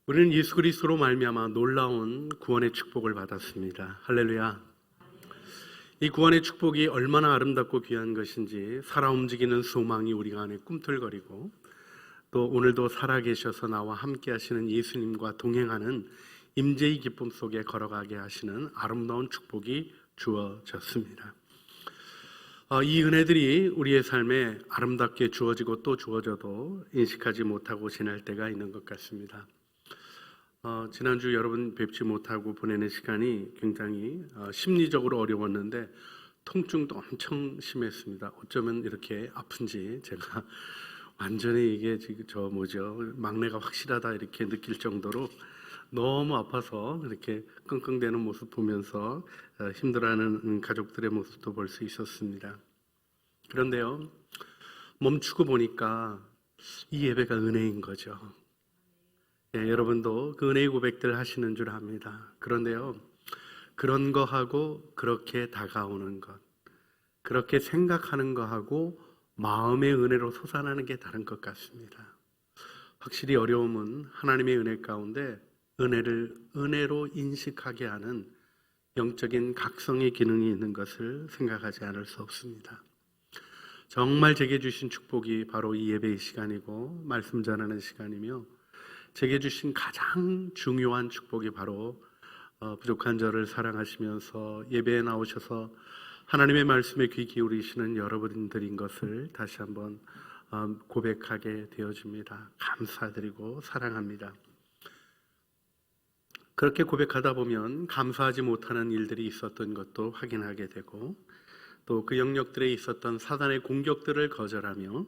우리는 예수 그리스도로 말미암아 놀라운 구원의 축복을 받았습니다. 할렐루야. 이 구원의 축복이 얼마나 아름답고 귀한 것인지 살아 움직이는 소망이 우리가 안에 꿈틀거리고, 또 오늘도 살아계셔서 나와 함께 하시는 예수님과 동행하는 임재의 기쁨 속에 걸어가게 하시는 아름다운 축복이 주어졌습니다. 이 은혜들이 우리의 삶에 아름답게 주어지고 또 주어져도 인식하지 못하고 지날 때가 있는 것 같습니다. 지난주 여러분 뵙지 못하고 보내는 시간이 굉장히 심리적으로 어려웠는데 통증도 엄청 심했습니다. 어쩌면 이렇게 아픈지 제가 완전히 이게 지금 막내가 확실하다 이렇게 느낄 정도로 너무 아파서 이렇게 끙끙대는 모습 보면서 힘들어하는 가족들의 모습도 볼 수 있었습니다. 그런데요, 멈추고 보니까 이 예배가 은혜인 거죠. 여러분도 그 은혜의 고백들 하시는 줄 압니다. 그런데요, 그런 거하고 그렇게 다가오는 것, 그렇게 생각하는 거하고 마음의 은혜로 솟아나는 게 다른 것 같습니다. 확실히 어려움은 하나님의 은혜 가운데 은혜를 은혜로 인식하게 하는 영적인 각성의 기능이 있는 것을 생각하지 않을 수 없습니다. 정말 제게 주신 축복이 바로 이 예배의 시간이고 말씀 전하는 시간이며, 제게 주신 가장 중요한 축복이 바로 부족한 저를 사랑하시면서 예배에 나오셔서 하나님의 말씀에 귀 기울이시는 여러분들인 것을 다시 한번 고백하게 되어집니다. 감사드리고 사랑합니다. 그렇게 고백하다 보면 감사하지 못하는 일들이 있었던 것도 확인하게 되고, 또 그 영역들에 있었던 사단의 공격들을 거절하며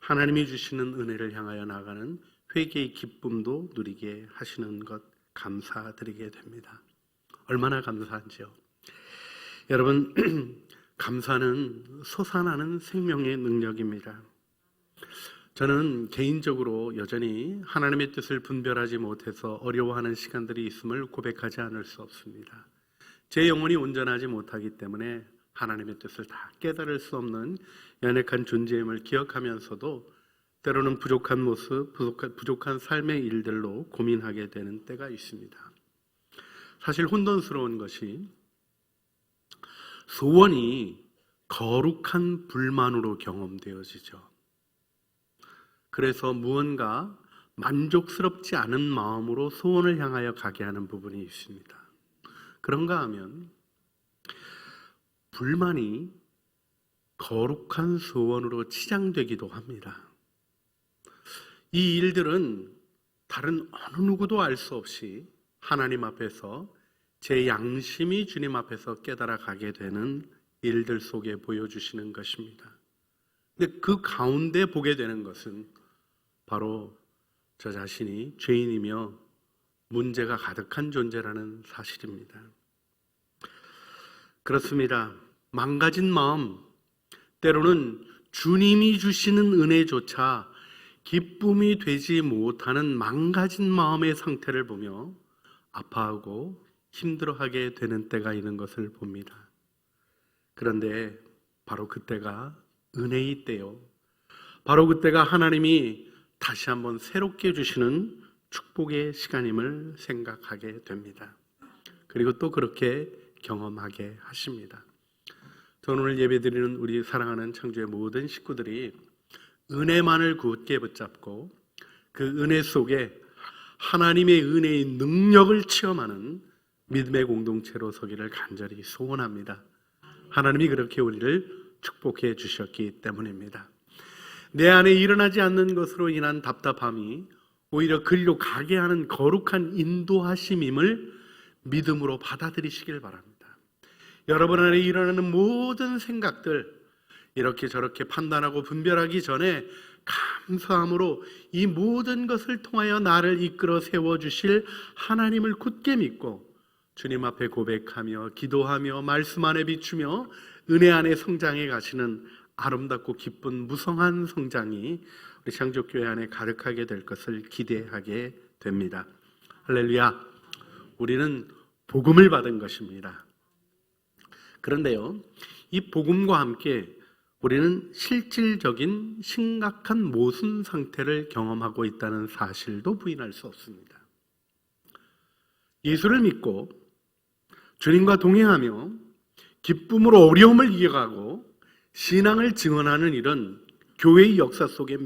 하나님이 주시는 은혜를 향하여 나가는 회개의 기쁨도 누리게 하시는 것 감사드리게 됩니다. 얼마나 감사한지요. 여러분, 감사는 솟아나는 생명의 능력입니다. 저는 개인적으로 여전히 하나님의 뜻을 분별하지 못해서 어려워하는 시간들이 있음을 고백하지 않을 수 없습니다. 제 영혼이 온전하지 못하기 때문에 하나님의 뜻을 다 깨달을 수 없는 연약한 존재임을 기억하면서도 때로는 부족한 모습, 부족한 삶의 일들로 고민하게 되는 때가 있습니다. 사실 혼돈스러운 것이 소원이 거룩한 불만으로 경험되어지죠. 그래서 무언가 만족스럽지 않은 마음으로 소원을 향하여 가게 하는 부분이 있습니다. 그런가 하면 불만이 거룩한 소원으로 치장되기도 합니다. 이 일들은 다른 어느 누구도 알 수 없이 하나님 앞에서 제 양심이 주님 앞에서 깨달아 가게 되는 일들 속에 보여주시는 것입니다. 근데 그 가운데 보게 되는 것은 바로 저 자신이 죄인이며 문제가 가득한 존재라는 사실입니다. 그렇습니다. 망가진 마음, 때로는 주님이 주시는 은혜조차 기쁨이 되지 못하는 망가진 마음의 상태를 보며 아파하고 힘들어하게 되는 때가 있는 것을 봅니다. 그런데 바로 그때가 은혜의 때요, 바로 그때가 하나님이 다시 한번 새롭게 주시는 축복의 시간임을 생각하게 됩니다. 그리고 또 그렇게 경험하게 하십니다. 저는 오늘 예배드리는 우리 사랑하는 창조의 모든 식구들이 은혜만을 굳게 붙잡고 그 은혜 속에 하나님의 은혜의 능력을 체험하는 믿음의 공동체로 서기를 간절히 소원합니다. 하나님이 그렇게 우리를 축복해 주셨기 때문입니다. 내 안에 일어나지 않는 것으로 인한 답답함이 오히려 그리로 가게 하는 거룩한 인도하심임을 믿음으로 받아들이시길 바랍니다. 여러분 안에 일어나는 모든 생각들, 이렇게 저렇게 판단하고 분별하기 전에 감사함으로 이 모든 것을 통하여 나를 이끌어 세워주실 하나님을 굳게 믿고 주님 앞에 고백하며 기도하며 말씀 안에 비추며 은혜 안에 성장해 가시는 아름답고 기쁜 무성한 성장이 우리 창조교회 안에 가득하게 될 것을 기대하게 됩니다. 할렐루야. 우리는 복음을 받은 것입니다. 그런데요, 이 복음과 함께 우리는 실질적인 심각한 모순 상태를 경험하고 있다는 사실도 부인할 수 없습니다. 예수를 믿고 주님과 동행하며 기쁨으로 어려움을 이겨가고 신앙을 증언하는 일은 교회의 역사 속에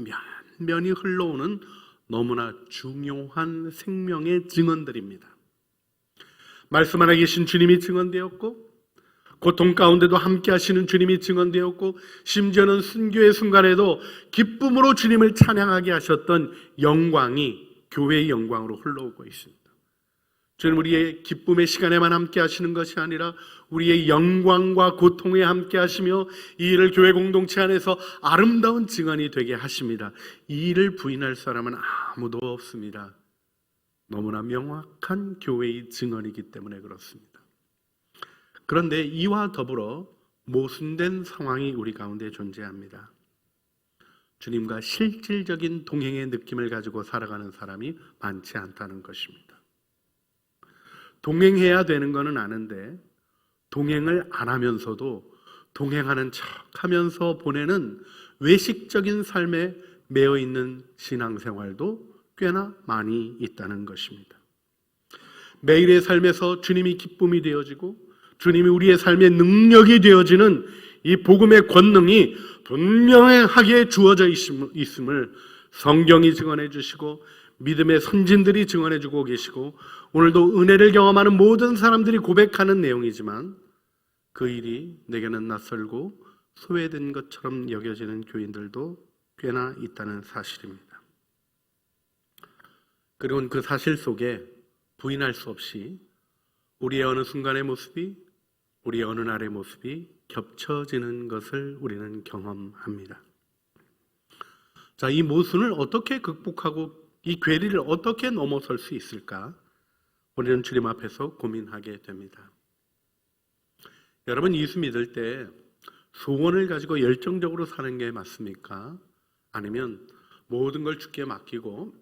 면면이 흘러오는 너무나 중요한 생명의 증언들입니다. 말씀 안에 계신 주님이 증언되었고, 고통 가운데도 함께 하시는 주님이 증언되었고, 심지어는 순교의 순간에도 기쁨으로 주님을 찬양하게 하셨던 영광이 교회의 영광으로 흘러오고 있습니다. 주님 우리의 기쁨의 시간에만 함께 하시는 것이 아니라 우리의 영광과 고통에 함께 하시며 이 일을 교회 공동체 안에서 아름다운 증언이 되게 하십니다. 이 일을 부인할 사람은 아무도 없습니다. 너무나 명확한 교회의 증언이기 때문에 그렇습니다. 그런데 이와 더불어 모순된 상황이 우리 가운데 존재합니다. 주님과 실질적인 동행의 느낌을 가지고 살아가는 사람이 많지 않다는 것입니다. 동행해야 되는 것은 아는데 동행을 안 하면서도 동행하는 척 하면서 보내는 외식적인 삶에 매여 있는 신앙생활도 꽤나 많이 있다는 것입니다. 매일의 삶에서 주님이 기쁨이 되어지고 주님이 우리의 삶의 능력이 되어지는 이 복음의 권능이 분명하게 주어져 있음을 성경이 증언해 주시고 믿음의 선진들이 증언해 주고 계시고 오늘도 은혜를 경험하는 모든 사람들이 고백하는 내용이지만 그 일이 내게는 낯설고 소외된 것처럼 여겨지는 교인들도 꽤나 있다는 사실입니다. 그리고 그 사실 속에 부인할 수 없이 우리의 어느 순간의 모습이 우리의 어느 날의 모습이 겹쳐지는 것을 우리는 경험합니다. 자, 이 모순을 어떻게 극복하고 이 괴리를 어떻게 넘어설 수 있을까? 우리는 주님 앞에서 고민하게 됩니다. 여러분, 예수 믿을 때 소원을 가지고 열정적으로 사는 게 맞습니까? 아니면 모든 걸 주께 맡기고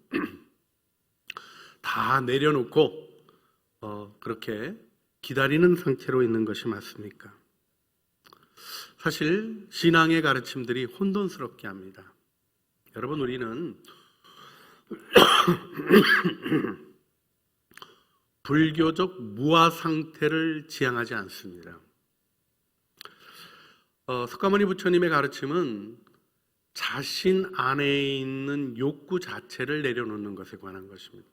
다 내려놓고 그렇게 기다리는 상태로 있는 것이 맞습니까? 사실 신앙의 가르침들이 혼돈스럽게 합니다. 여러분, 우리는 불교적 무아 상태를 지향하지 않습니다. 석가모니 부처님의 가르침은 자신 안에 있는 욕구 자체를 내려놓는 것에 관한 것입니다.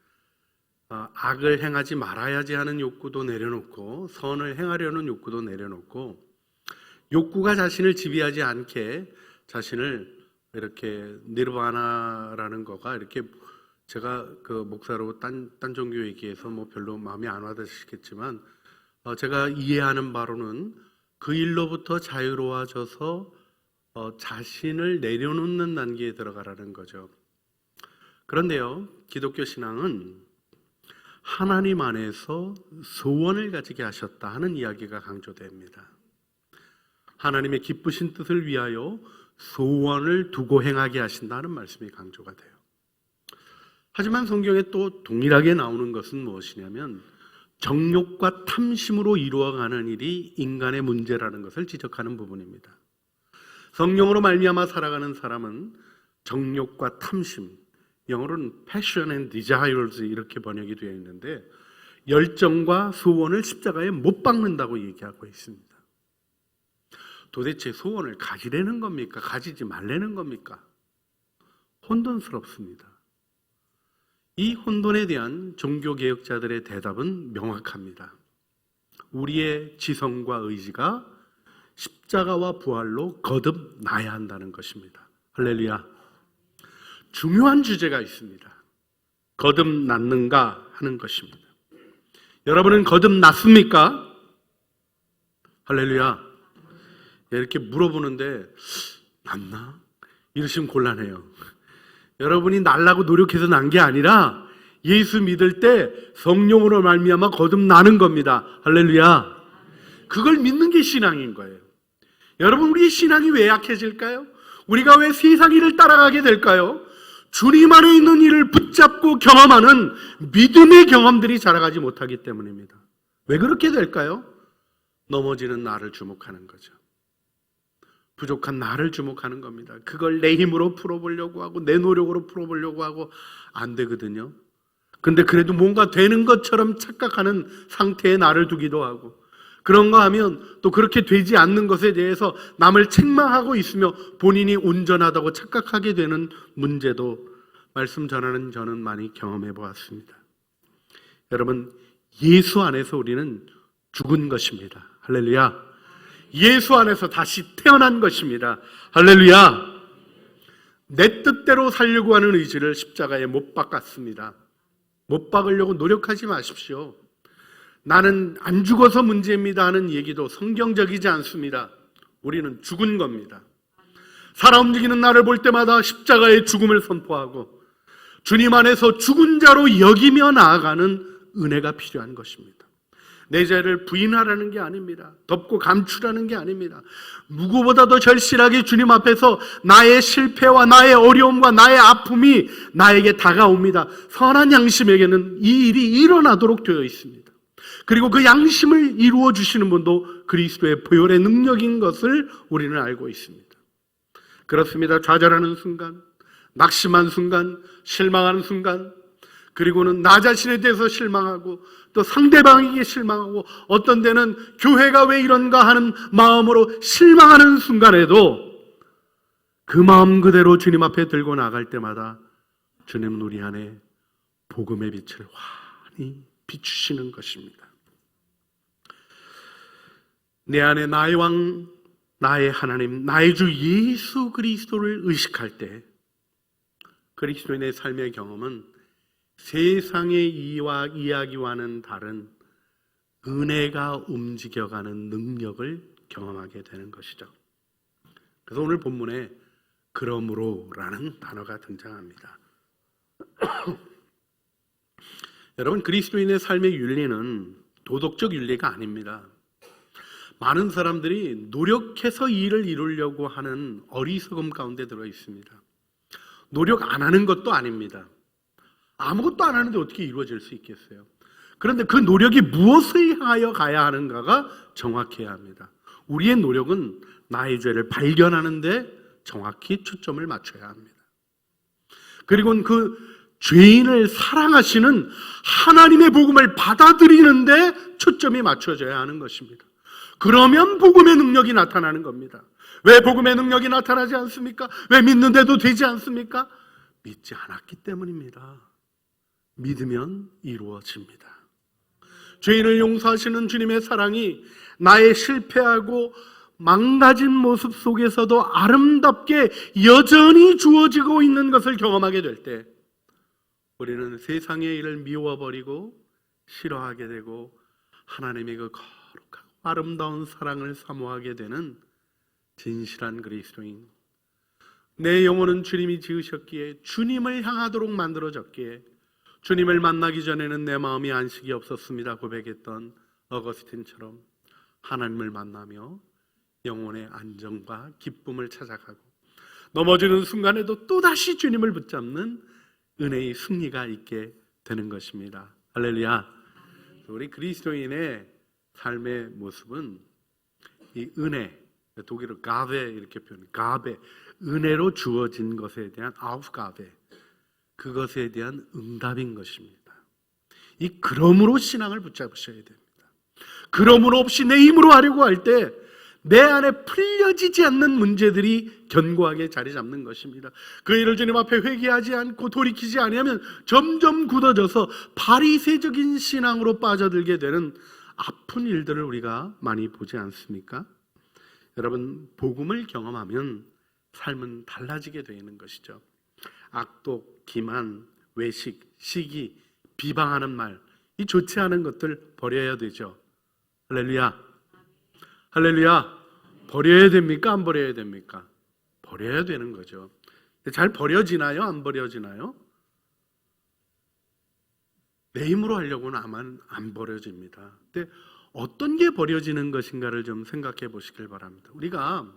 악을 행하지 말아야지 하는 욕구도 내려놓고 선을 행하려는 욕구도 내려놓고 욕구가 자신을 지배하지 않게 자신을 이렇게 니르바나라는 거가 이렇게 제가 그 목사로 딴 종교 얘기해서 뭐 별로 마음에 안 와닿으시겠지만 제가 이해하는 바로는 그 일로부터 자유로워져서 자신을 내려놓는 단계에 들어가라는 거죠. 그런데요, 기독교 신앙은 하나님 안에서 소원을 가지게 하셨다 하는 이야기가 강조됩니다. 하나님의 기쁘신 뜻을 위하여 소원을 두고 행하게 하신다는 말씀이 강조가 돼요. 하지만 성경에 또 동일하게 나오는 것은 무엇이냐면 정욕과 탐심으로 이루어가는 일이 인간의 문제라는 것을 지적하는 부분입니다. 성령으로 말미암아 살아가는 사람은 정욕과 탐심, 영어로는 passion and desires 이렇게 번역이 되어 있는데 열정과 소원을 십자가에 못 박는다고 얘기하고 있습니다. 도대체 소원을 가지려는 겁니까? 가지지 말라는 겁니까? 혼돈스럽습니다. 이 혼돈에 대한 종교개혁자들의 대답은 명확합니다. 우리의 지성과 의지가 십자가와 부활로 거듭나야 한다는 것입니다. 할렐루야. 중요한 주제가 있습니다. 거듭났는가 하는 것입니다. 여러분은 거듭났습니까? 할렐루야. 이렇게 물어보는데 맞나? 이러시면 곤란해요. 여러분이 날라고 노력해서 난 게 아니라 예수 믿을 때 성령으로 말미암아 거듭나는 겁니다. 할렐루야. 그걸 믿는 게 신앙인 거예요. 여러분, 우리의 신앙이 왜 약해질까요? 우리가 왜 세상 일을 따라가게 될까요? 주님 안에 있는 일을 붙잡고 경험하는 믿음의 경험들이 자라가지 못하기 때문입니다. 왜 그렇게 될까요? 넘어지는 나를 주목하는 거죠. 부족한 나를 주목하는 겁니다. 그걸 내 힘으로 풀어보려고 하고 내 노력으로 풀어보려고 하고 안 되거든요. 근데 그래도 뭔가 되는 것처럼 착각하는 상태에 나를 두기도 하고, 그런가 하면 또 그렇게 되지 않는 것에 대해서 남을 책망하고 있으며 본인이 온전하다고 착각하게 되는 문제도 말씀 전하는 저는 많이 경험해 보았습니다. 여러분, 예수 안에서 우리는 죽은 것입니다. 할렐루야. 예수 안에서 다시 태어난 것입니다. 할렐루야. 내 뜻대로 살려고 하는 의지를 십자가에 못 박았습니다. 못 박으려고 노력하지 마십시오. 나는 안 죽어서 문제입니다 하는 얘기도 성경적이지 않습니다. 우리는 죽은 겁니다. 살아 움직이는 나를 볼 때마다 십자가의 죽음을 선포하고 주님 안에서 죽은 자로 여기며 나아가는 은혜가 필요한 것입니다. 내 죄를 부인하라는 게 아닙니다. 덮고 감추라는 게 아닙니다. 누구보다도 절실하게 주님 앞에서 나의 실패와 나의 어려움과 나의 아픔이 나에게 다가옵니다. 선한 양심에게는 이 일이 일어나도록 되어 있습니다. 그리고 그 양심을 이루어 주시는 분도 그리스도의 보혈의 능력인 것을 우리는 알고 있습니다. 그렇습니다. 좌절하는 순간, 낙심한 순간, 실망하는 순간, 그리고는 나 자신에 대해서 실망하고 또 상대방에게 실망하고 어떤 데는 교회가 왜 이런가 하는 마음으로 실망하는 순간에도 그 마음 그대로 주님 앞에 들고 나갈 때마다 주님은 우리 안에 복음의 빛을 환히 비추시는 것입니다. 내 안에 나의 왕, 나의 하나님, 나의 주 예수 그리스도를 의식할 때 그리스도인의 삶의 경험은 세상의 이야기와는 다른 은혜가 움직여가는 능력을 경험하게 되는 것이죠. 그래서 오늘 본문에 그러므로라는 단어가 등장합니다. 여러분, 그리스도인의 삶의 윤리는 도덕적 윤리가 아닙니다. 많은 사람들이 노력해서 이 일을 이루려고 하는 어리석음 가운데 들어 있습니다. 노력 안 하는 것도 아닙니다. 아무것도 안 하는데 어떻게 이루어질 수 있겠어요? 그런데 그 노력이 무엇을 향하여 가야 하는가가 정확해야 합니다. 우리의 노력은 나의 죄를 발견하는 데 정확히 초점을 맞춰야 합니다. 그리고 그 죄인을 사랑하시는 하나님의 복음을 받아들이는 데 초점이 맞춰져야 하는 것입니다. 그러면 복음의 능력이 나타나는 겁니다. 왜 복음의 능력이 나타나지 않습니까? 왜 믿는데도 되지 않습니까? 믿지 않았기 때문입니다. 믿으면 이루어집니다. 죄인을 용서하시는 주님의 사랑이 나의 실패하고 망가진 모습 속에서도 아름답게 여전히 주어지고 있는 것을 경험하게 될 때 우리는 세상의 일을 미워버리고 싫어하게 되고 하나님의 그 거룩하고 아름다운 사랑을 사모하게 되는 진실한 그리스도인, 내 영혼은 주님이 지으셨기에 주님을 향하도록 만들어졌기에 주님을 만나기 전에는 내 마음이 안식이 없었습니다 고백했던 어거스틴처럼 하나님을 만나며 영혼의 안정과 기쁨을 찾아가고 넘어지는 순간에도 또다시 주님을 붙잡는 은혜의 승리가 있게 되는 것입니다. 할렐루야. 우리 그리스도인의 삶의 모습은 이 은혜, 독일어 가베 이렇게 표현해요. 가베, 은혜로 주어진 것에 대한 아우프가베, 그것에 대한 응답인 것입니다. 이 그러므로 신앙을 붙잡으셔야 됩니다. 그러므로 없이 내 힘으로 하려고 할 때 내 안에 풀려지지 않는 문제들이 견고하게 자리 잡는 것입니다. 그 일을 주님 앞에 회개하지 않고 돌이키지 아니하면 점점 굳어져서 바리새적인 신앙으로 빠져들게 되는 아픈 일들을 우리가 많이 보지 않습니까? 여러분, 복음을 경험하면 삶은 달라지게 되는 것이죠. 악독, 기만, 외식, 시기, 비방하는 말, 이 좋지 않은 것들 버려야 되죠. 할렐루야. 할렐루야. 버려야 됩니까? 안 버려야 됩니까? 버려야 되는 거죠. 잘 버려지나요? 안 버려지나요? 내 힘으로 하려고는 아마 안 버려집니다. 근데 어떤 게 버려지는 것인가를 좀 생각해 보시길 바랍니다. 우리가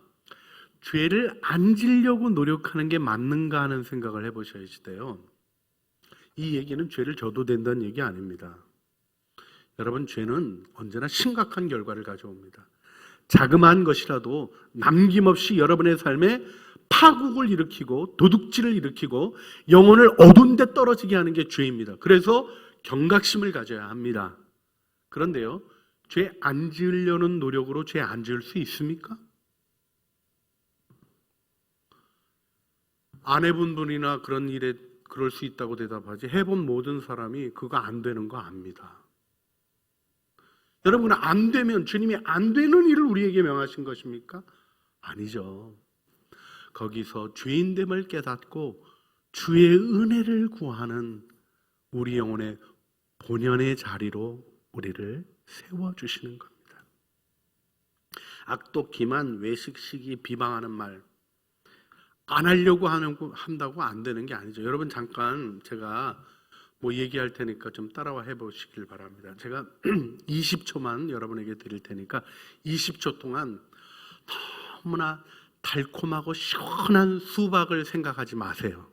죄를 안 지려고 노력하는 게 맞는가 하는 생각을 해보셔야지 돼요. 이 얘기는 죄를 져도 된다는 얘기 아닙니다. 여러분, 죄는 언제나 심각한 결과를 가져옵니다. 자그마한 것이라도 남김없이 여러분의 삶에 파국을 일으키고 도둑질을 일으키고 영혼을 어두운 데 떨어지게 하는 게 죄입니다. 그래서 경각심을 가져야 합니다. 그런데요, 죄 안 지으려는 노력으로 죄 안 지을 수 있습니까? 안 해본 분이나 그런 일에 그럴 수 있다고 대답하지, 해본 모든 사람이 그거 안 되는 거 압니다. 여러분, 안 되면 주님이 안 되는 일을 우리에게 명하신 것입니까? 아니죠. 거기서 죄인됨을 깨닫고 주의 은혜를 구하는 우리 영혼의 본연의 자리로 우리를 세워주시는 겁니다. 악독, 기만, 외식, 시기, 비방하는 말 안 하려고 한다고 안 되는 게 아니죠. 여러분, 잠깐 제가 얘기할 테니까 좀 따라와 해보시길 바랍니다. 제가 20초만 여러분에게 드릴 테니까 20초 동안 너무나 달콤하고 시원한 수박을 생각하지 마세요.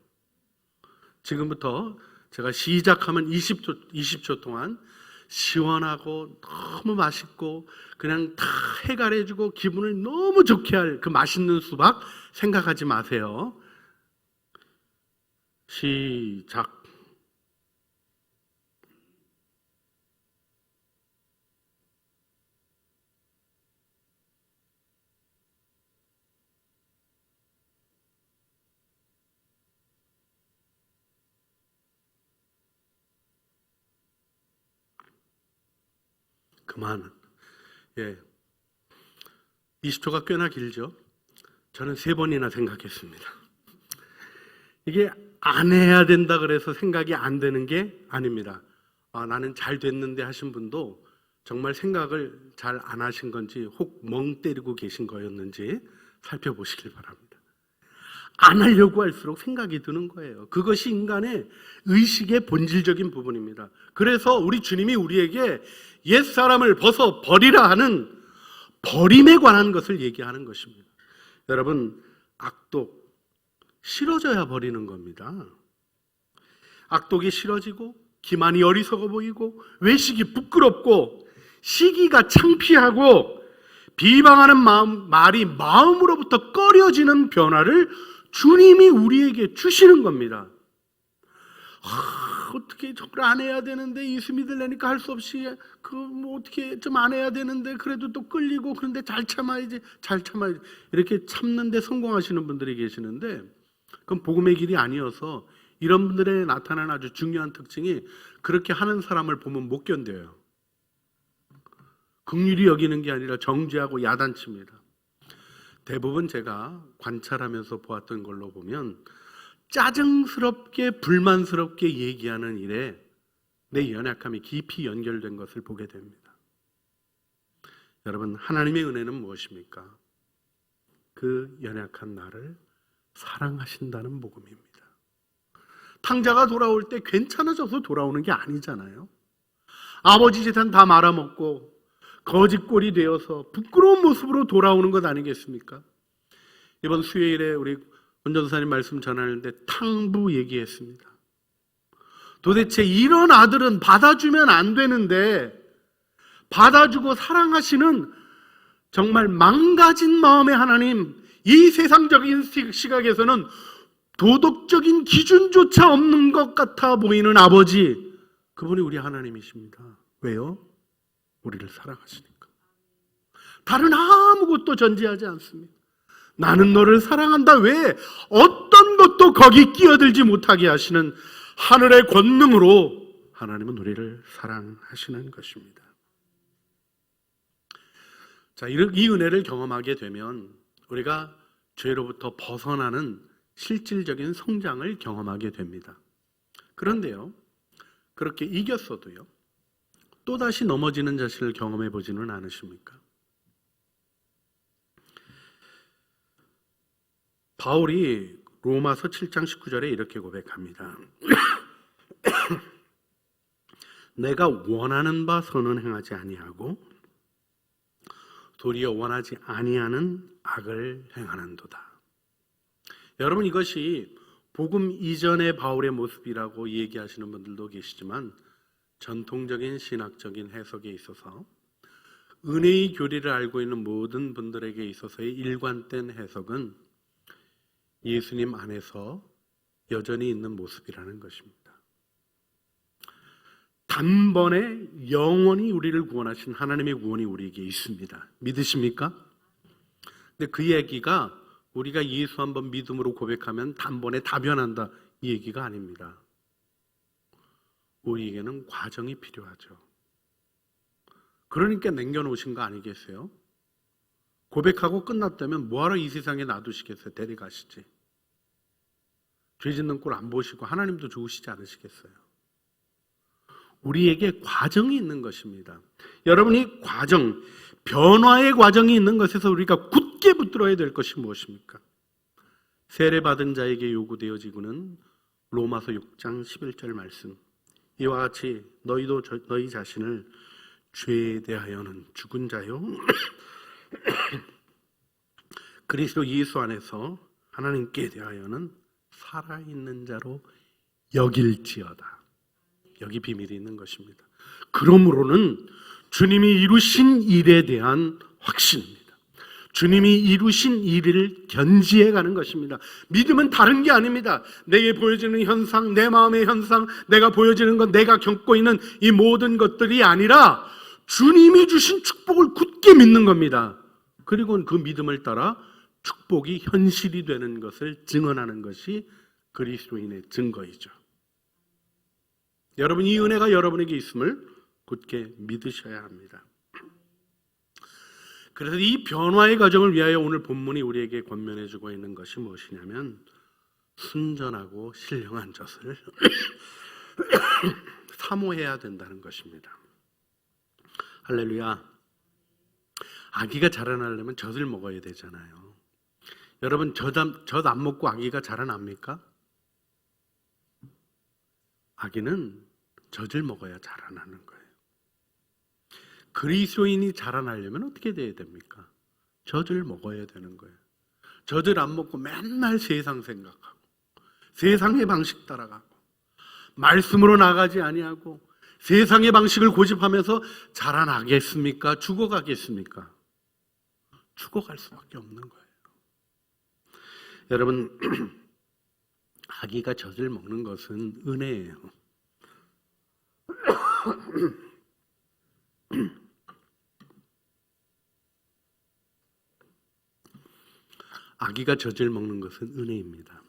지금부터 제가 시작하면 20초 동안 시원하고 너무 맛있고 그냥 다 해갈해주고 기분을 너무 좋게 할 그 맛있는 수박 생각하지 마세요. 시작. 그만. 20초가 꽤나 길죠. 저는 3번이나 생각했습니다. 이게 안 해야 된다 그래서 생각이 안 되는 게 아닙니다. 나는 잘 됐는데 하신 분도 정말 생각을 잘 안 하신 건지 혹 멍 때리고 계신 거였는지 살펴보시길 바랍니다. 안 하려고 할수록 생각이 드는 거예요. 그것이 인간의 의식의 본질적인 부분입니다. 그래서 우리 주님이 우리에게 옛사람을 벗어 버리라 하는 버림에 관한 것을 얘기하는 것입니다. 여러분, 악독 싫어져야 버리는 겁니다. 악독이 싫어지고 기만이 어리석어 보이고 외식이 부끄럽고 시기가 창피하고 비방하는 말이 마음으로부터 꺼려지는 변화를 주님이 우리에게 주시는 겁니다. 어떻게 저걸 안 해야 되는데 이숨이 들려니까 할 수 없이 어떻게 좀 안 해야 되는데 그래도 또 끌리고 그런데 잘 참아야지 이렇게 참는데 성공하시는 분들이 계시는데 그건 복음의 길이 아니어서 이런 분들에 나타나는 아주 중요한 특징이 그렇게 하는 사람을 보면 못 견뎌요. 긍휼히 여기는 게 아니라 정죄하고 야단칩니다. 대부분 제가 관찰하면서 보았던 걸로 보면 짜증스럽게 불만스럽게 얘기하는 일에 내 연약함이 깊이 연결된 것을 보게 됩니다. 여러분, 하나님의 은혜는 무엇입니까? 그 연약한 나를 사랑하신다는 복음입니다. 탕자가 돌아올 때 괜찮아져서 돌아오는 게 아니잖아요. 아버지 재산 다 말아먹고 거짓골이 되어서 부끄러운 모습으로 돌아오는 것 아니겠습니까? 이번 수요일에 우리 원전사님 말씀 전하는데 탕부 얘기했습니다. 도대체 이런 아들은 받아주면 안 되는데 받아주고 사랑하시는 정말 망가진 마음의 하나님, 이 세상적인 시각에서는 도덕적인 기준조차 없는 것 같아 보이는 아버지, 그분이 우리 하나님이십니다. 왜요? 우리를 사랑하시니까. 다른 아무것도 전제하지 않습니다. 나는 너를 사랑한다. 왜? 어떤 것도 거기 끼어들지 못하게 하시는 하늘의 권능으로 하나님은 우리를 사랑하시는 것입니다. 자, 이 은혜를 경험하게 되면 우리가 죄로부터 벗어나는 실질적인 성장을 경험하게 됩니다. 그런데요, 그렇게 이겼어도요, 또다시 넘어지는 자신을 경험해 보지는 않으십니까? 바울이 로마서 7장 19절에 이렇게 고백합니다. 내가 원하는 바 선은 행하지 아니하고 도리어 원하지 아니하는 악을 행하는도다. 여러분, 이것이 복음 이전의 바울의 모습이라고 얘기하시는 분들도 계시지만 전통적인 신학적인 해석에 있어서 은혜의 교리를 알고 있는 모든 분들에게 있어서의 일관된 해석은 예수님 안에서 여전히 있는 모습이라는 것입니다. 단번에 영원히 우리를 구원하신 하나님의 구원이 우리에게 있습니다. 믿으십니까? 근데 그 얘기가 우리가 예수 한번 믿음으로 고백하면 단번에 다 변한다, 이 얘기가 아닙니다. 우리에게는 과정이 필요하죠. 그러니까 남겨놓으신 거 아니겠어요? 고백하고 끝났다면 뭐하러 이 세상에 놔두시겠어요? 데려가시지. 죄 짓는 꼴 안 보시고 하나님도 좋으시지 않으시겠어요? 우리에게 과정이 있는 것입니다. 여러분이 과정, 변화의 과정이 있는 것에서 우리가 굳게 붙들어야 될 것이 무엇입니까? 세례받은 자에게 요구되어지고는 로마서 6장 11절 말씀, 이와 같이 너희도 너희 자신을 죄에 대하여는 죽은 자요 그리스도 예수 안에서 하나님께 대하여는 살아있는 자로 여길지어다. 여기 비밀이 있는 것입니다. 그러므로는 주님이 이루신 일에 대한 확신입니다. 주님이 이루신 일을 견지해 가는 것입니다. 믿음은 다른 게 아닙니다. 내게 보여지는 현상, 내 마음의 현상, 내가 보여지는 것, 내가 겪고 있는 이 모든 것들이 아니라 주님이 주신 축복을 굳게 믿는 겁니다. 그리고 그 믿음을 따라 축복이 현실이 되는 것을 증언하는 것이 그리스도인의 증거이죠. 여러분, 이 은혜가 여러분에게 있음을 굳게 믿으셔야 합니다. 그래서 이 변화의 과정을 위하여 오늘 본문이 우리에게 권면해 주고 있는 것이 무엇이냐면 순전하고 신령한 젖을 사모해야 된다는 것입니다. 할렐루야. 아기가 자라나려면 젖을 먹어야 되잖아요. 여러분, 젖 안 먹고 아기가 자라납니까? 아기는 젖을 먹어야 자라나는 거예요. 그리스도인이 자라나려면 어떻게 돼야 됩니까? 젖을 먹어야 되는 거예요. 젖을 안 먹고 맨날 세상 생각하고 세상의 방식 따라가고 말씀으로 나가지 아니하고 세상의 방식을 고집하면서 자라나겠습니까? 죽어가겠습니까? 죽어갈 수밖에 없는 거예요. 여러분, 아기가 젖을 먹는 것은 은혜예요. 아기가 젖을 먹는 것은 은혜입니다.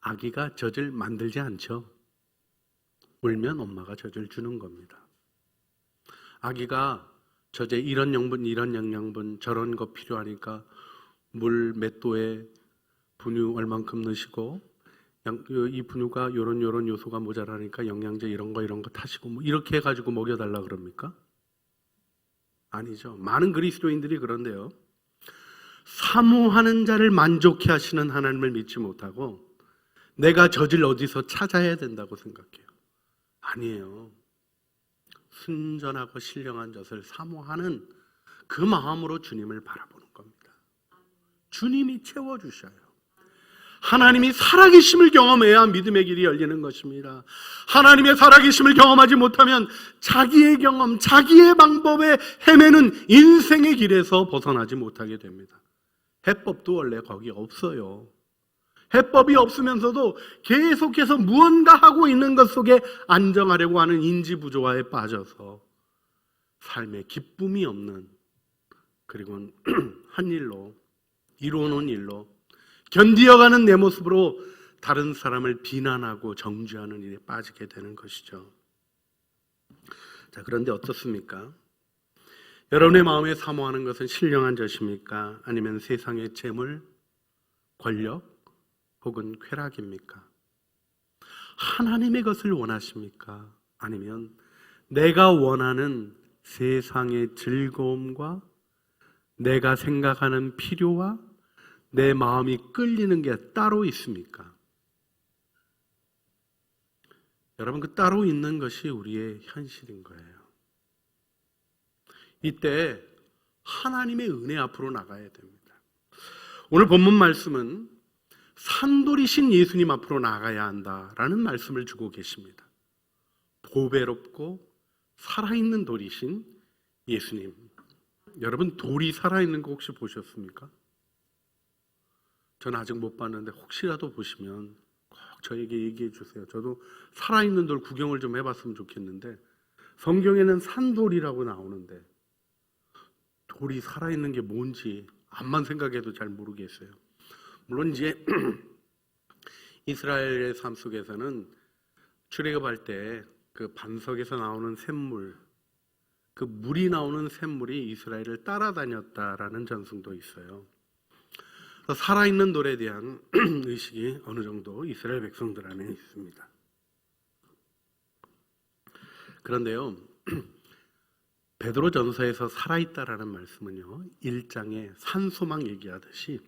아기가 젖을 만들지 않죠. 울면 엄마가 젖을 주는 겁니다. 아기가 젖에 이런 영분, 이런 영양분, 저런 거 필요하니까 물 몇 도에 분유 얼만큼 넣으시고 이 분유가 요런 요소가 모자라니까 영양제 이런 거 타시고 뭐 이렇게 해가지고 먹여달라 그럽니까? 아니죠. 많은 그리스도인들이 그런데요. 사모하는 자를 만족해 하시는 하나님을 믿지 못하고 내가 젖을 어디서 찾아야 된다고 생각해요. 아니에요. 순전하고 신령한 젖을 사모하는 그 마음으로 주님을 바라보는 겁니다. 주님이 채워주셔요. 하나님이 살아계심을 경험해야 믿음의 길이 열리는 것입니다. 하나님의 살아계심을 경험하지 못하면 자기의 경험, 자기의 방법에 헤매는 인생의 길에서 벗어나지 못하게 됩니다. 해법도 원래 거기 없어요. 해법이 없으면서도 계속해서 무언가 하고 있는 것 속에 안정하려고 하는 인지부조화에 빠져서 삶에 기쁨이 없는, 그리고 한 일로, 이루어놓은 일로 견디어가는 내 모습으로 다른 사람을 비난하고 정죄하는 일에 빠지게 되는 것이죠. 자, 그런데 어떻습니까? 여러분의 마음에 사모하는 것은 신령한 젖입니까? 아니면 세상의 재물, 권력, 혹은 쾌락입니까? 하나님의 것을 원하십니까? 아니면 내가 원하는 세상의 즐거움과 내가 생각하는 필요와 내 마음이 끌리는 게 따로 있습니까? 여러분, 그 따로 있는 것이 우리의 현실인 거예요. 이때 하나님의 은혜 앞으로 나가야 됩니다. 오늘 본문 말씀은 산돌이신 예수님 앞으로 나가야 한다라는 말씀을 주고 계십니다. 보배롭고 살아있는 돌이신 예수님. 여러분 돌이 살아있는 거 혹시 보셨습니까? 저는 아직 못 봤는데 혹시라도 보시면 꼭 저에게 얘기해 주세요. 저도 살아있는 돌 구경을 좀 해봤으면 좋겠는데 성경에는 산돌이라고 나오는데 돌이 살아있는 게 뭔지 암만 생각해도 잘 모르겠어요. 물론 이제 이스라엘의 삶 속에서는 출애굽할 때 그 반석에서 나오는 샘물, 그 물이 나오는 샘물이 이스라엘을 따라다녔다라는 전승도 있어요. 살아있는 돌에 대한 의식이 어느 정도 이스라엘 백성들 안에 있습니다. 그런데요, 베드로 전서에서 살아있다라는 말씀은요, 1장에 산소망 얘기하듯이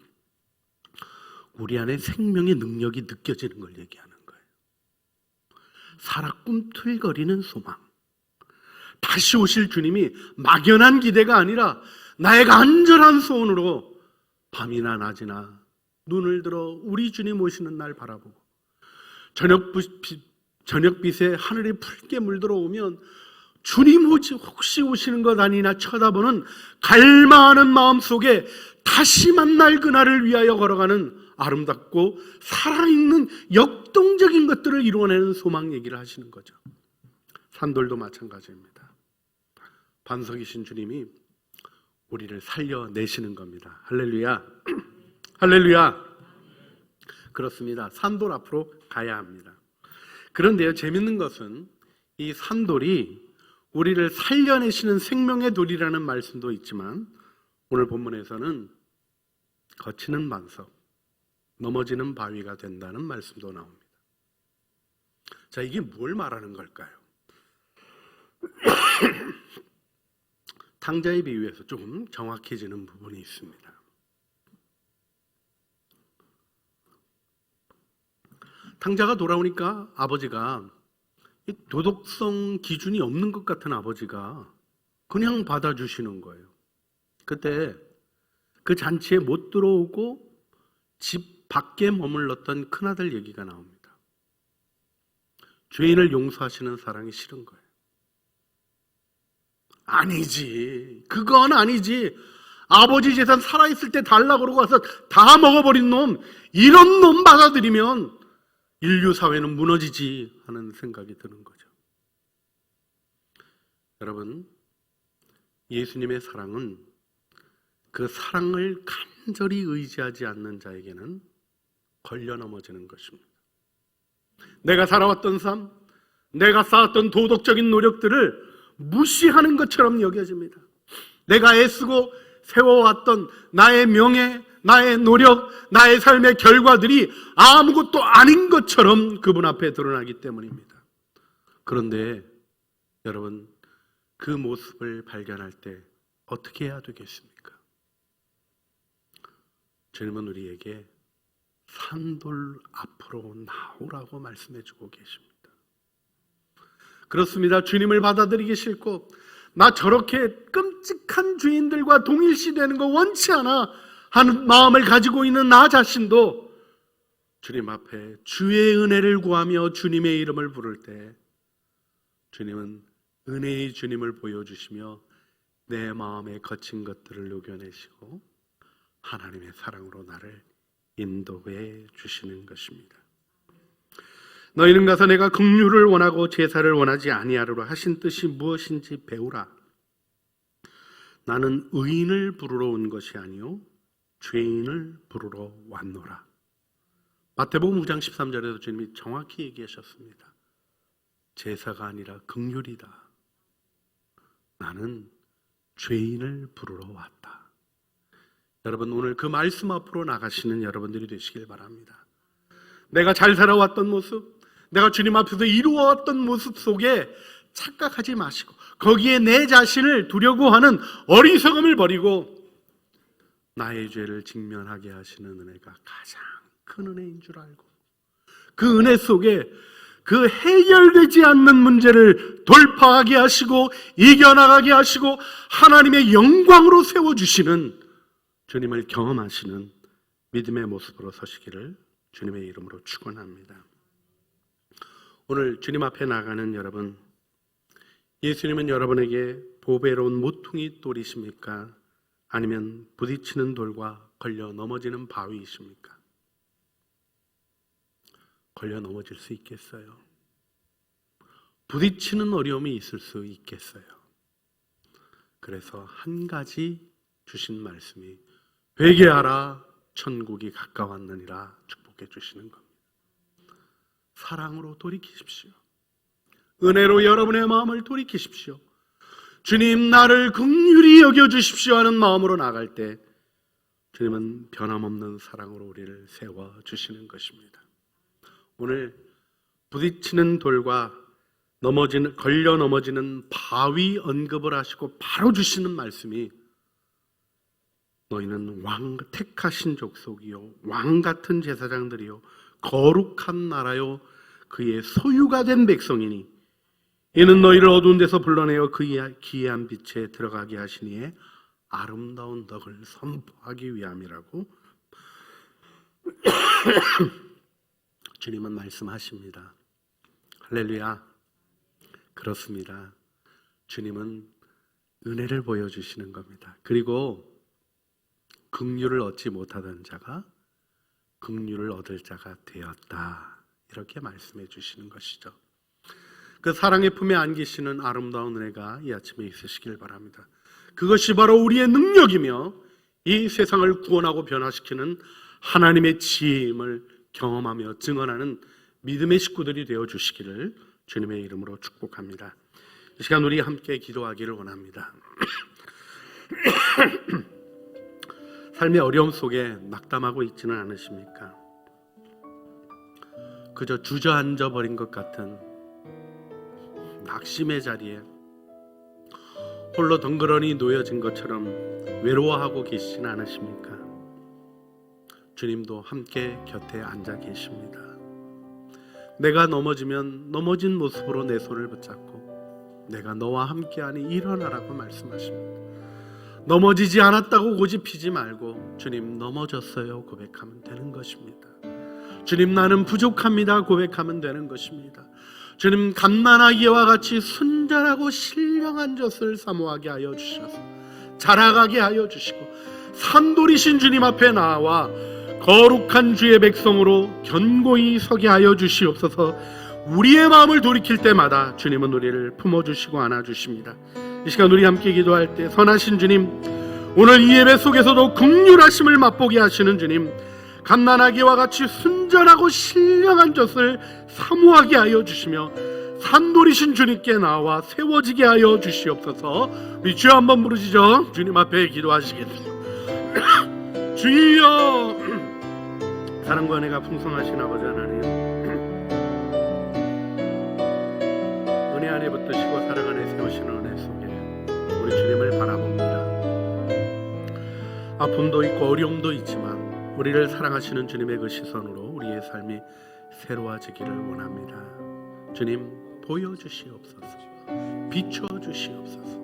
우리 안에 생명의 능력이 느껴지는 걸 얘기하는 거예요. 살아 꿈틀거리는 소망. 다시 오실 주님이 막연한 기대가 아니라 나의 간절한 소원으로 밤이나 낮이나 눈을 들어 우리 주님 오시는 날 바라보고 저녁빛에 하늘이 붉게 물들어오면 주님 혹시 오시는 것 아니나 쳐다보는 갈망하는 마음 속에 다시 만날 그날을 위하여 걸어가는 아름답고 살아있는 역동적인 것들을 이루어내는 소망 얘기를 하시는 거죠. 산돌도 마찬가지입니다. 반석이신 주님이 우리를 살려내시는 겁니다. 할렐루야. 할렐루야. 그렇습니다. 산돌 앞으로 가야 합니다. 그런데요, 재밌는 것은 이 산돌이 우리를 살려내시는 생명의 돌이라는 말씀도 있지만 오늘 본문에서는 거치는 반석, 넘어지는 바위가 된다는 말씀도 나옵니다. 자, 이게 뭘 말하는 걸까요? 탕자의 비유에서 조금 정확해지는 부분이 있습니다. 탕자가 돌아오니까 아버지가 도덕성 기준이 없는 것 같은 아버지가 그냥 받아주시는 거예요. 그때 그 잔치에 못 들어오고 집 밖에 머물렀던 큰아들 얘기가 나옵니다. 죄인을 용서하시는 사랑이 싫은 거예요. 아니지. 그건 아니지. 아버지 재산 살아있을 때 달라고 그러고 와서 다 먹어버린 놈, 이런 놈 받아들이면 인류 사회는 무너지지 하는 생각이 드는 거죠. 여러분, 예수님의 사랑은 그 사랑을 간절히 의지하지 않는 자에게는 걸려 넘어지는 것입니다. 내가 살아왔던 삶, 내가 쌓았던 도덕적인 노력들을 무시하는 것처럼 여겨집니다. 내가 애쓰고 세워왔던 나의 명예, 나의 노력, 나의 삶의 결과들이 아무것도 아닌 것처럼 그분 앞에 드러나기 때문입니다. 그런데 여러분, 그 모습을 발견할 때 어떻게 해야 되겠습니까? 주님은 우리에게 산돌 앞으로 나오라고 말씀해주고 계십니다. 그렇습니다. 주님을 받아들이기 싫고 나 저렇게 끔찍한 죄인들과 동일시되는 거 원치 않아 하는 마음을 가지고 있는 나 자신도 주님 앞에 주의 은혜를 구하며 주님의 이름을 부를 때 주님은 은혜의 주님을 보여주시며 내 마음에 거친 것들을 녹여내시고 하나님의 사랑으로 나를 인도해 주시는 것입니다. 너희는 가서 내가 긍휼을 원하고 제사를 원하지 아니하리라 하신 뜻이 무엇인지 배우라. 나는 의인을 부르러 온 것이 아니요 죄인을 부르러 왔노라. 마태복음 9장 13절에서 주님이 정확히 얘기하셨습니다. 제사가 아니라 긍휼이다. 나는 죄인을 부르러 왔다. 여러분, 오늘 그 말씀 앞으로 나가시는 여러분들이 되시길 바랍니다. 내가 잘 살아왔던 모습, 내가 주님 앞에서 이루어왔던 모습 속에 착각하지 마시고 거기에 내 자신을 두려고 하는 어리석음을 버리고 나의 죄를 직면하게 하시는 은혜가 가장 큰 은혜인 줄 알고 그 은혜 속에 그 해결되지 않는 문제를 돌파하게 하시고 이겨나가게 하시고 하나님의 영광으로 세워주시는 주님을 경험하시는 믿음의 모습으로 서시기를 주님의 이름으로 축원합니다. 오늘 주님 앞에 나가는 여러분, 예수님은 여러분에게 보배로운 모퉁이 돌이십니까? 아니면 부딪히는 돌과 걸려 넘어지는 바위이십니까? 걸려 넘어질 수 있겠어요? 부딪히는 어려움이 있을 수 있겠어요? 그래서 한 가지 주신 말씀이 회개하라 천국이 가까웠느니라 축복해 주시는 겁니다. 사랑으로 돌이키십시오. 은혜로 여러분의 마음을 돌이키십시오. 주님 나를 긍휼히 여겨주십시오 하는 마음으로 나갈 때 주님은 변함없는 사랑으로 우리를 세워주시는 것입니다. 오늘 부딪히는 돌과 걸려 넘어지는 바위 언급을 하시고 바로 주시는 말씀이 너희는 왕 택하신 족속이요 왕 같은 제사장들이요 거룩한 나라요 그의 소유가 된 백성이니 이는 너희를 어두운 데서 불러내어 그의 기이한 빛에 들어가게 하시니에 아름다운 덕을 선포하기 위함이라고 주님은 말씀하십니다. 할렐루야. 그렇습니다. 주님은 은혜를 보여주시는 겁니다. 그리고 긍휼을 얻지 못하던 자가 긍휼을 얻을 자가 되었다. 이렇게 말씀해 주시는 것이죠. 그 사랑의 품에 안기시는 아름다운 은혜가 이 아침에 있으시길 바랍니다. 그것이 바로 우리의 능력이며 이 세상을 구원하고 변화시키는 하나님의 지혜임을 경험하며 증언하는 믿음의 식구들이 되어 주시기를 주님의 이름으로 축복합니다. 이 시간 우리 함께 기도하기를 원합니다. 삶의 어려움 속에 낙담하고 있지는 않으십니까? 그저 주저앉아 버린 것 같은 낙심의 자리에 홀로 덩그러니 놓여진 것처럼 외로워하고 계시지는 않으십니까? 주님도 함께 곁에 앉아 계십니다. 내가 넘어지면 넘어진 모습으로 내 손을 붙잡고 내가 너와 함께하니 일어나라고 말씀하십니다. 넘어지지 않았다고 고집피지 말고 주님 넘어졌어요 고백하면 되는 것입니다. 주님 나는 부족합니다 고백하면 되는 것입니다. 주님 갓난아기와 같이 순전하고 신령한 젖을 사모하게 하여 주셔서 자라가게 하여 주시고 산돌이신 주님 앞에 나와 거룩한 주의 백성으로 견고히 서게 하여 주시옵소서. 우리의 마음을 돌이킬 때마다 주님은 우리를 품어주시고 안아주십니다. 이 시간 우리 함께 기도할 때 선하신 주님, 오늘 이 예배 속에서도 긍휼하심을 맛보게 하시는 주님, 갓난아기와 같이 순전하고 신령한 젖을 사모하게 하여 주시며 산돌이신 주님께 나와 세워지게 하여 주시옵소서. 우리 주여 한번 부르시죠. 주님 앞에 기도하시겠습니다. 주여, 사랑과 은혜가 풍성하신 아버지 하나님, 은혜 안에 붙드시고 사랑 안에 세우시는 은혜 속에 우리 주님을 바라봅니다. 아픔도 있고 어려움도 있지만 우리를 사랑하시는 주님의 그 시선으로 우리의 삶이 새로워지기를 원합니다. 주님 보여주시옵소서. 비춰주시옵소서.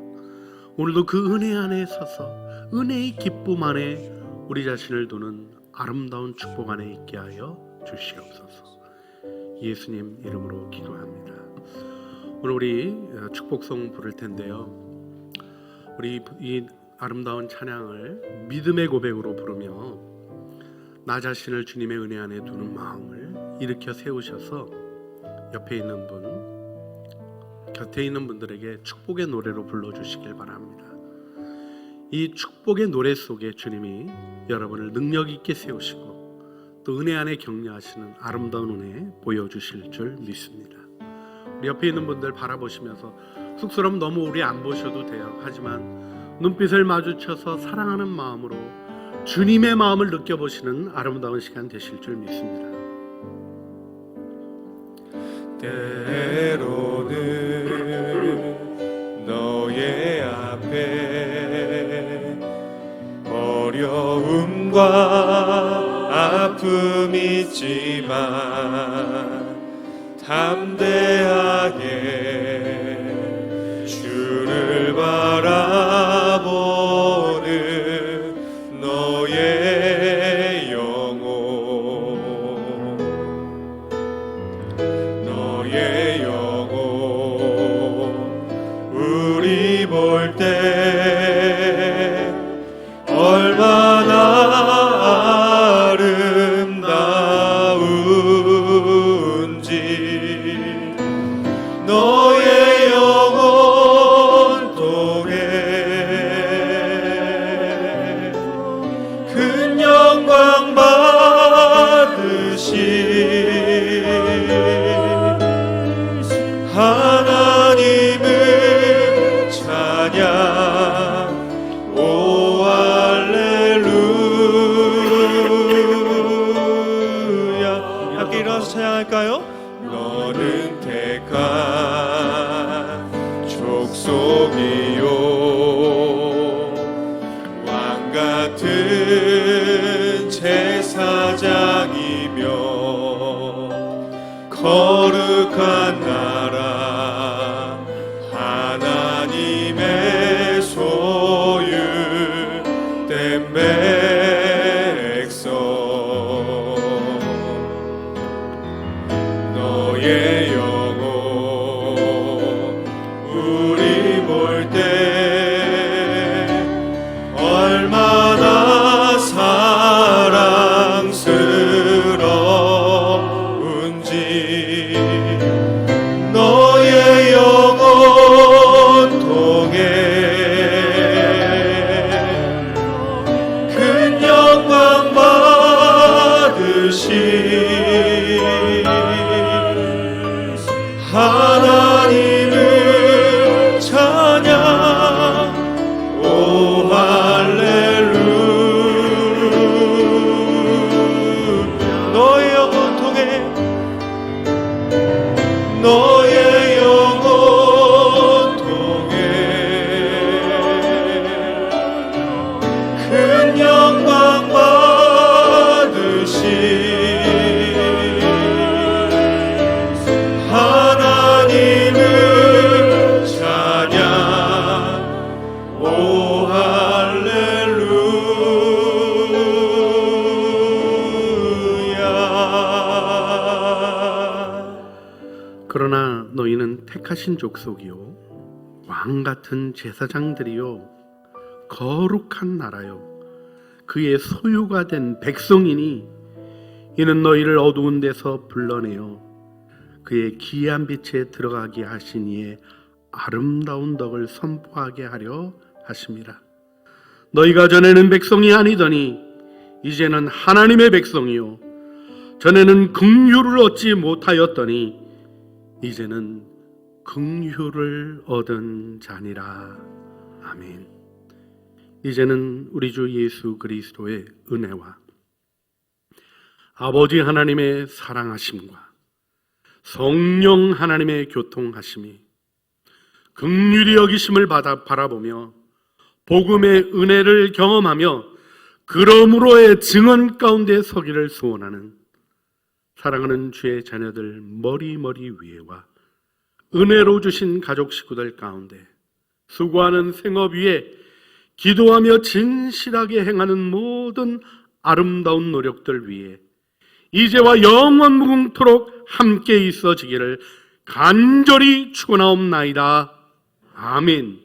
오늘도 그 은혜 안에 서서 은혜의 기쁨 안에 우리 자신을 두는 아름다운 축복 안에 있게 하여 주시옵소서. 예수님 이름으로 기도합니다. 오늘 우리 축복송 부를 텐데요, 우리 이 아름다운 찬양을 믿음의 고백으로 부르며 나 자신을 주님의 은혜 안에 두는 마음을 일으켜 세우셔서 옆에 있는 분, 곁에 있는 분들에게 축복의 노래로 불러주시길 바랍니다. 이 축복의 노래 속에 주님이 여러분을 능력 있게 세우시고 또 은혜 안에 격려하시는 아름다운 은혜 보여주실 줄 믿습니다. 우리 옆에 있는 분들 바라보시면서 쑥스러움 너무 오래 안 보셔도 돼요. 하지만 눈빛을 마주쳐서 사랑하는 마음으로 주님의 마음을 느껴보시는 아름다운 시간 되실 줄 믿습니다. 때로는 너의 앞에 어려움과 아픔이 있지만 담대하게 주를 바라보는 너의 영혼, 너의 영혼 하나님을 찬양. 오 할렐루야. 함께 일어나서 찬양할까요? 너는 택한 족속이요 왕같은 제사장이며 거룩한 나라 하나님의 소유된 백성. 너의 영혼 우리 볼 때 얼마나 사랑스러운지 너의 영혼 통해 큰 영광 받으시 하나님을 찬양. 오 할렐루야. 너의 영혼 통해 너의 영혼 통해 큰 영광 받으시 하나님을 찬양. 오 할렐루야. 그러나 너희는 택하신 족속이요 왕같은 제사장들이요 거룩한 나라요 그의 소유가 된 백성이니 이는 너희를 어두운 데서 불러내어 그의 기이한 빛에 들어가게 하신 이의 아름다운 덕을 선포하게 하려 하심이라. 너희가 전에는 백성이 아니더니 이제는 하나님의 백성이요 전에는 긍휼을 얻지 못하였더니 이제는 긍휼을 얻은 자니라. 아멘. 이제는 우리 주 예수 그리스도의 은혜와 아버지 하나님의 사랑하심과 성령 하나님의 교통하심이 긍휼히 여기심을 바라보며 복음의 은혜를 경험하며 그러므로의 증언 가운데 서기를 소원하는 사랑하는 주의 자녀들 머리 위에와 은혜로 주신 가족 식구들 가운데 수고하는 생업 위에 기도하며 진실하게 행하는 모든 아름다운 노력들 위에 이제와 영원 무궁토록 함께 있어지기를 간절히 축원하옵나이다. 아멘.